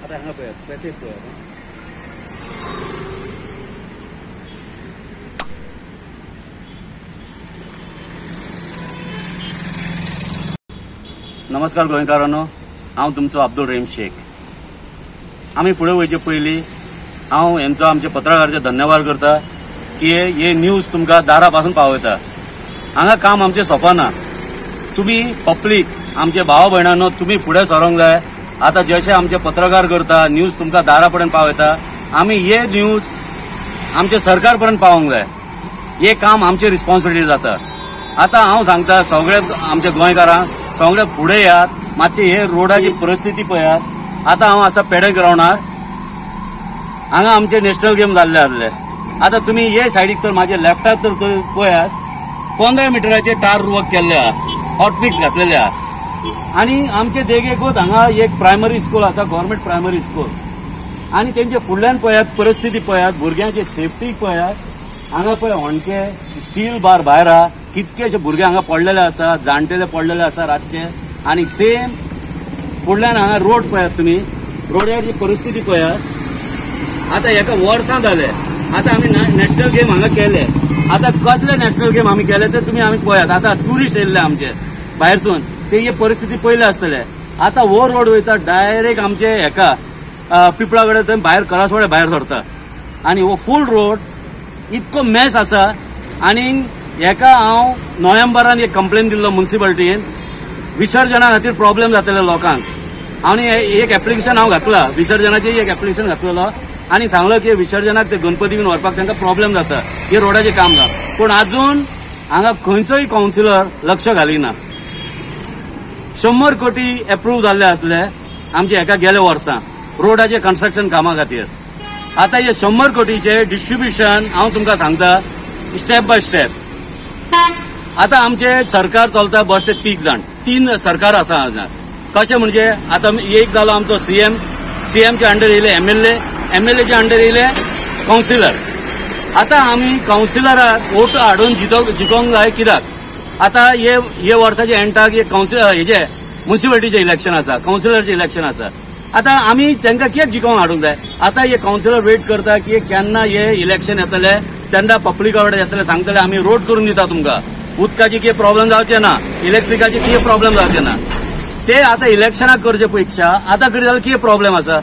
आता हांगा पळयात पॅसेज पळयात. नमस्कार गोंयकारांनो, हांव तुमचो अब्दुल रहीम शेख. आमी फुडें वयचे पयलीं हांव हेंचो आमचे पत्रकाराचे धन्यवाद करता की हे न्यूज तुमकां दारा पासून पावयता. हांगा काम आमचें सोंपना. तुमी पब्लीक आमचे भाव भयणांनो तुमी फुडें सरोंक जाय. आता जशे आमचे पत्रकार करता न्यूज तुमकां दारा पर्यंत पावयता, आमी हे न्यूज आमचे सरकार पर्यंत पावोंक जाय. हे काम आमचे रिस्पॉन्सिबिलिटी जाता. आता हांव सांगता सगळे आमच्या गोंयकारांक सगळे फुडें येयात. मातशी हे रोडाची परिस्थिती पळयात. आता हांव आसा पेडे ग्राउंडार. हांगा आमचे नॅशनल गेम जाल्ले आसले. आता तुमी हे सायडीक तर म्हाजे लेफ्टाक तर पळयात 15 मिटराचे टार वर्क केल्ले आहा, हॉटमिक्स घातलेले आहा. आणि आमचे देगेकूच हांगा एक प्रायमरी स्कूल आसा, गव्हर्मेंट प्रायमरी स्कूल. आणि तेंचे फुडल्यान पळयात परिस्थिती पळयात, भुरग्यांचे सेफ्टीक पळयात. हांगा पळय होणके स्टील बार भायर आहा. कितकेशे भुरगे हांगा पडलेले आसा, जाणटेले पडलेले आसा रातचे. आणि सेम फुडल्यान हांगा रोड पळयात तुमी, रोडाची परिस्थिती पळयात. आता हेका वर्सां जाले. आता आमी नॅशनल गेम हांगा केले. आता कसले नॅशनल गेम आमी केले ते तुमी आमी पळयात. आता टुरिस्ट येयल्ले आमचे भायरसून, ते ही परिस्थिती पयले आसतले. आता हो रोड वयता डायरेक्ट आमचे हेका पिपळा कडेन थंय भायर करासवाडे भायर सरता. आणि हो फूल रोड इतको मॅस आसा. आणि हेका हांव नोव्हेंबरान एक कंप्लेन दिल्लो म्युनिसिपालिटीन, विसर्जना खातीर प्रॉब्लेम जातले लोकांक. आनी एक एप्लिकेशन हांव घातला, विसर्जनाचे एक एप्लिकेशन घातलेलो. आणि सांगलो की विसर्जनाक ते गणपती बीन व्हरपाक तांकां प्रॉब्लेम जाता, हे रोडाचे काम जाता. पूण अजून हांगा खंयचोय कावन्सिलर लक्ष घालिना. 100 कोटी एप्रूव्ह जाल्ले आसले आमचे हेका गेल्या वर्सां रोडाचे कन्स्ट्रक्शन कामा खातीर. आता हे 100 कोटीचे डिस्ट्रीब्युशन हांव तुमकां सांगता स्टेप बाय स्टेप. आता आमचे सरकार चलता बस ते 3 सरकार आसा हांगा. कशें म्हणजे आता एक जालो आमचो सीएमच्या अंडर येयले एमएलएच्या अंडर येयले कावन्सिलर. आता आमी कावन्सिलराक वोट हाडून जिखोवंक जाय. कित्याक आता हे वर्साच्या एंडाक हेजे म्युनिसिपालिटीचे इलेक्शन आसा, कावन्सिलरचे इलेक्शन आसा. आता आमी तांकां कित्याक जिखोवंक हाडूंक जाय. आता हे कावन्सिलर वेट करता की केन्ना हे इलेक्शन येतले तेन्ना पब्लिका कडेन येतले, सांगतले आमी रोड करून दिता तुमकां, उदकाची कितें प्रॉब्लेम जावचे ना, इलेक्ट्रिकाचे कितें प्रॉब्लेम जावचे ना. ते आता इलेक्शनाक करचे पेक्षा आता कितें जालें कितें प्रॉब्लेम आसा.